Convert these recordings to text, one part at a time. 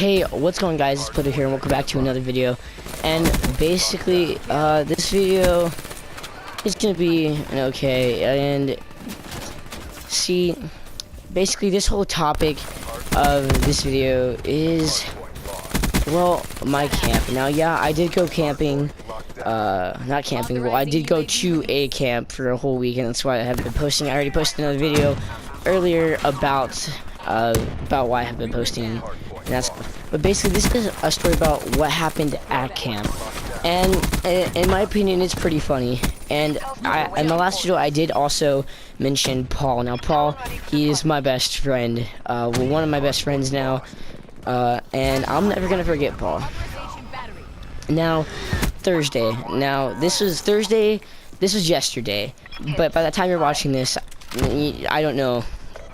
Hey, what's going on, guys? It's Plitter here and welcome back to another video. And basically, this video is gonna be okay. And see, basically this whole topic of this video is, well, my camp. Now, yeah, I did go camping, not camping, well, I did go to a camp for a whole week, and that's why I haven't been posting. I already posted another video earlier about why I have been posting. But basically, this is a story about what happened at camp, and in my opinion, it's pretty funny. And in the last video, I did also mention Paul. Now, Paul, he is my best friend, well, one of my best friends now, and I'm never gonna forget Paul. Now, Thursday. Now, this was Thursday. This was yesterday, but by the time you're watching this, I don't know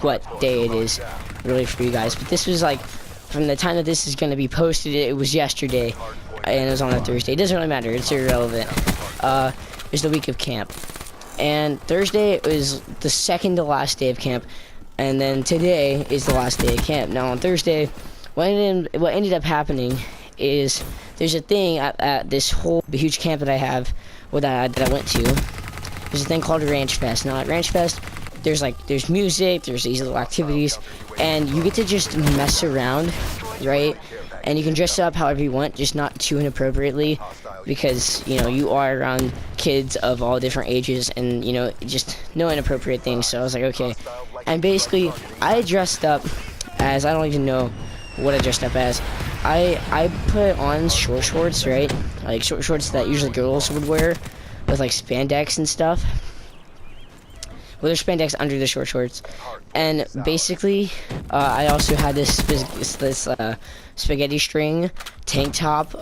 what day it is really for you guys, but this was like, from the time that this is going to be posted, it was yesterday, and it was on a Thursday. It doesn't really matter, it's irrelevant. It was the week of camp, and Thursday was the second to last day of camp, and then today is the last day of camp. Now on Thursday, what ended up happening is, there's a thing at this whole huge camp that I have, that I went to. There's a thing called Ranch Fest. Now at Ranch Fest, there's music, there's these little activities, and you get to just mess around, right? And you can dress up however you want, just not too inappropriately, because, you know, you are around kids of all different ages, and, you know, just no inappropriate things. So I was like, okay. And basically, I dressed up as, I don't even know what I dressed up as. I put on short shorts, right? Like short shorts that usually girls would wear, with like spandex and stuff. Well, there's spandex under the short shorts, and basically, I also had this spaghetti string tank top,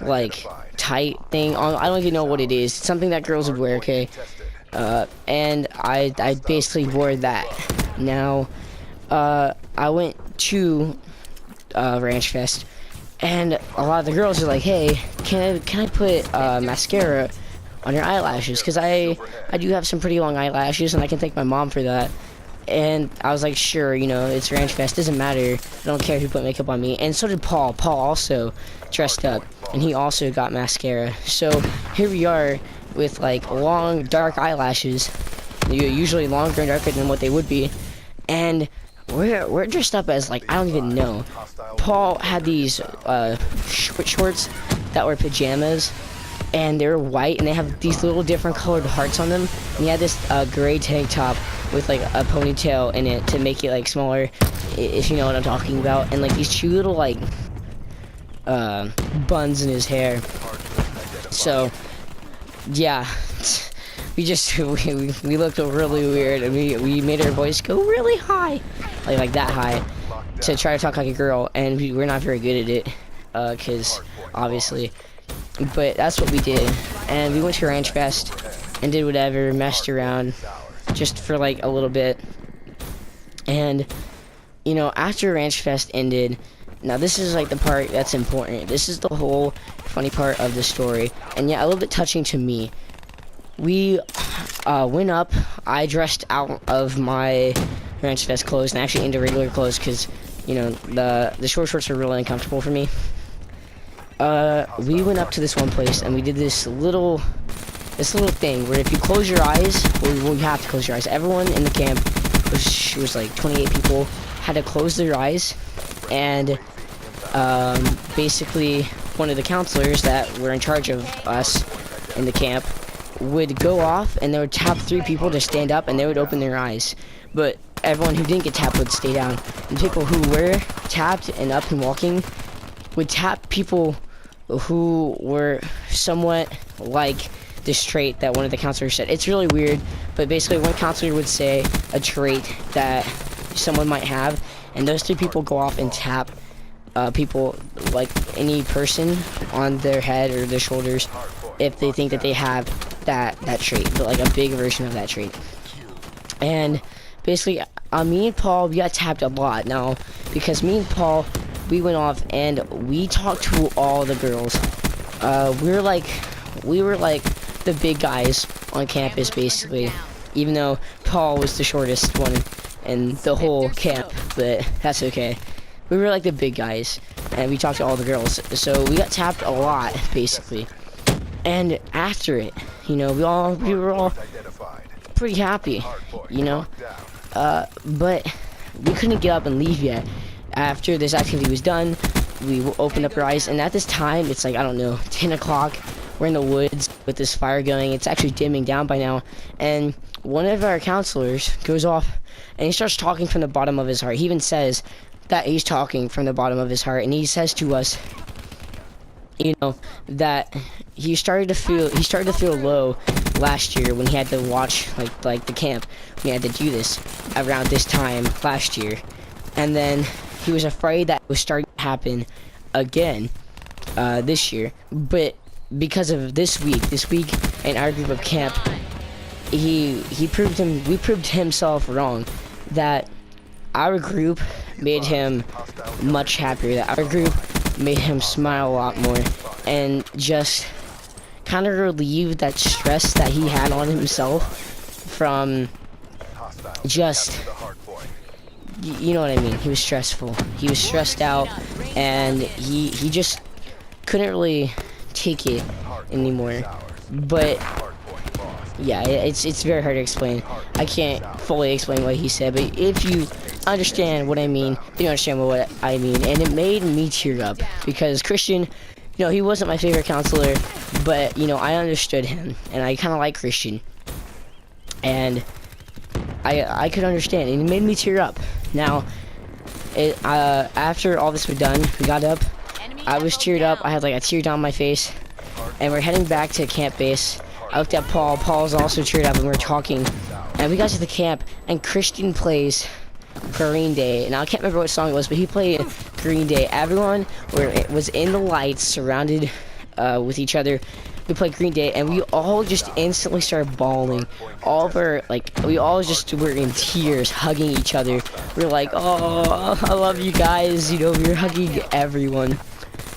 like tight thing on. I don't even know what it is. It's something that girls would wear, okay? And I basically wore that. Now, I went to Ranch Fest, and a lot of the girls are like, "Hey, can I put mascara on your eyelashes, because I do have some pretty long eyelashes, and I can thank my mom for that." And I was like, sure, you know, it's Ranch Fest, doesn't matter, I don't care if you put makeup on me. And so did Paul. Paul also dressed up, and he also got mascara. So here we are with like long dark eyelashes, usually longer and darker than what they would be, and we're dressed up as, like, I don't even know. Paul had these short shorts that were pajamas, and they were white, and they have these little different colored hearts on them, and he had this gray tank top with like a ponytail in it to make it like smaller, if you know what I'm talking about, and like these two little like buns in his hair. So yeah, we looked really weird, and we made our voice go really high, like that high, to try to talk like a girl, and we're not very good at it, because obviously. But that's what we did, and we went to Ranch Fest and did whatever, messed around just for like a little bit. And, you know, after Ranch Fest ended, now this is like the part that's important. This is the whole funny part of the story, and yeah, a little bit touching to me. We went up, I dressed out of my Ranch Fest clothes and actually into regular clothes, because, you know, the short shorts are really uncomfortable for me. We went up to this one place, and we did this little thing where if you close your eyes, well, you have to close your eyes. Everyone in the camp, which was like 28 people, had to close their eyes, and basically one of the counselors that were in charge of us in the camp would go off, and they would tap 3 people to stand up, and they would open their eyes. But everyone who didn't get tapped would stay down. And people who were tapped and up and walking would tap people who were somewhat like this trait that one of the counselors said. It's really weird, but basically one counselor would say a trait that someone might have, and those 3 people go off and tap people, like any person, on their head or their shoulders if they think that they have that trait, but like a big version of that trait. And basically, me and Paul, we got tapped a lot. Now, because me and Paul, we went off and we talked to all the girls. We were like the big guys on campus, basically, even though Paul was the shortest one in the whole camp, but that's okay. we were like the big guys, and we talked to all the girls. So we got tapped a lot, basically. And after it, you know, we were all pretty happy, you know. But we couldn't get up and leave yet. After this activity was done, we opened up our eyes, and at this time, it's like, I don't know, 10 o'clock. We're in the woods with this fire going. It's actually dimming down by now. And one of our counselors goes off, and he starts talking from the bottom of his heart. He even says that he's talking from the bottom of his heart, and he says to us, you know, that he started to feel low last year when he had to watch like the camp. We had to do this around this time last year, and then he was afraid that it was starting to happen again this year. But because of this week in our group of camp, we proved himself wrong. That our group made him much happier. That our group made him smile a lot more, and just kind of relieved that stress that he had on himself from just, you know what I mean. He was stressful. He was stressed out, and he just couldn't really take it anymore. But yeah, it's very hard to explain. I can't fully explain what he said, but if you understand what I mean, you understand what I mean. And it made me tear up, because Christian, you know, he wasn't my favorite counselor, but, you know, I understood him, and I kind of like Christian, and I could understand, and it made me tear up. Now, after all this was done, we got up, I was teared up, I had like a tear down my face, and we're heading back to camp base. I looked at Paul's also cheered up, and we were talking, and we got to the camp, and Christian plays Green Day. Now I can't remember what song it was, but he played Green Day. Everyone was in the lights, surrounded with each other. We played Green Day, and we all just instantly started bawling. All of our, like, we all just were in tears, hugging each other. We were like, oh, I love you guys, you know. We were hugging everyone,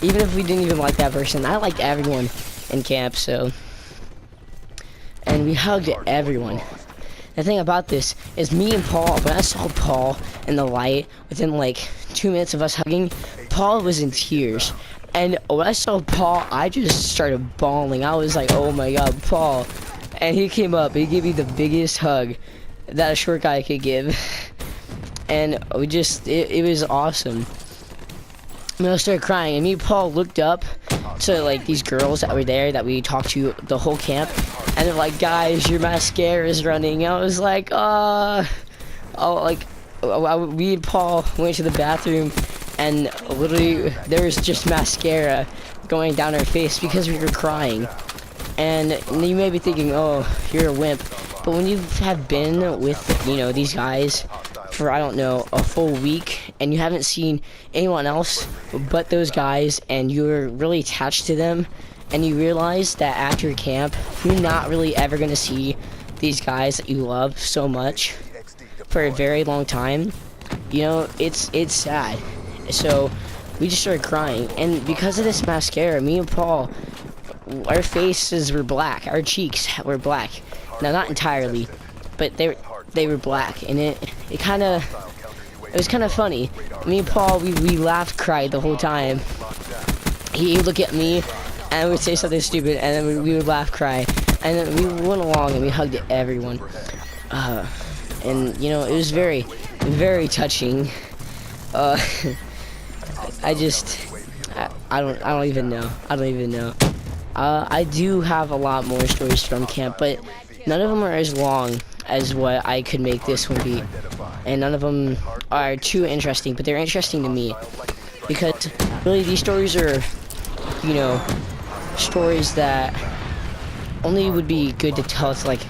even if we didn't even like that person. I liked everyone in camp, so. And we hugged everyone. The thing about this is, me and Paul, when I saw Paul in the light, within like 2 minutes of us hugging, Paul was in tears. And when I saw Paul, I just started bawling. I was like, oh my god, Paul. And he came up, he gave me the biggest hug that a short guy could give. And we just, it was awesome. And I started crying, and me and Paul looked up to like these girls that were there that we talked to the whole camp, and they're like, guys, your mascara is running. And I was like, we and Paul went to the bathroom, and literally there was just mascara going down our face because we were crying. And you may be thinking, oh, you're a wimp, but when you have been with, you know, these guys for, I don't know, a full week, and you haven't seen anyone else but those guys, and you're really attached to them, and you realize that after camp, you're not really ever going to see these guys that you love so much for a very long time, you know, it's sad. So we just started crying, and because of this mascara, me and Paul, our faces were black, our cheeks were black. Now, not entirely, but they were black, and it was kind of funny. Me and Paul, we laughed, cried the whole time. He would look at me and would say something stupid, and then we would laugh, cry, and then we went along and we hugged everyone. And you know, it was very, very touching. I don't even know. I do have a lot more stories from camp, but none of them are as long as what I could make this one be, and none of them are too interesting, but they're interesting to me, because really these stories are, you know, stories that only would be good to tell to like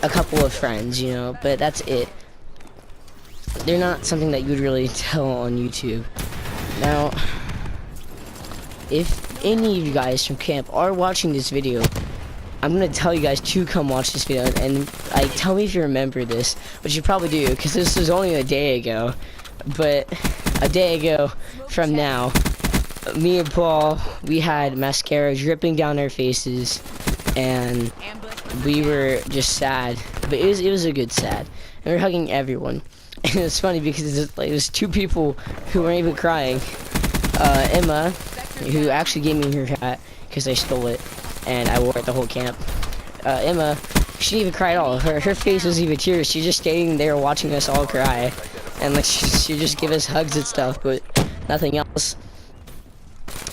a couple of friends, you know, but that's it. They're not something that you would really tell on YouTube. Now, if any of you guys from camp are watching this video, I'm gonna tell you guys to come watch this video, and tell me if you remember this, which you probably do, because this was only a day ago. But a day ago from now, me and Paul, we had mascara dripping down our faces, and we were just sad, but it was a good sad, and we were hugging everyone. And it's funny because there's two people who weren't even crying. Emma, who actually gave me her hat because I stole it and I wore it the whole camp. Emma, she didn't even cry at all. Her face was even tears. She's just standing there watching us all cry, and like she just give us hugs and stuff, but nothing else.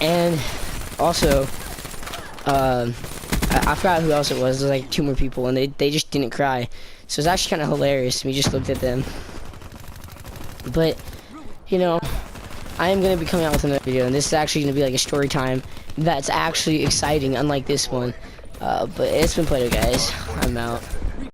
And also, I forgot who else it was. There's like two more people, and they just didn't cry. So it's actually kind of hilarious. We just looked at them. But, you know, I am going to be coming out with another video, and this is actually going to be like a story time that's actually exciting, unlike this one. But it's been Plato, guys. I'm out.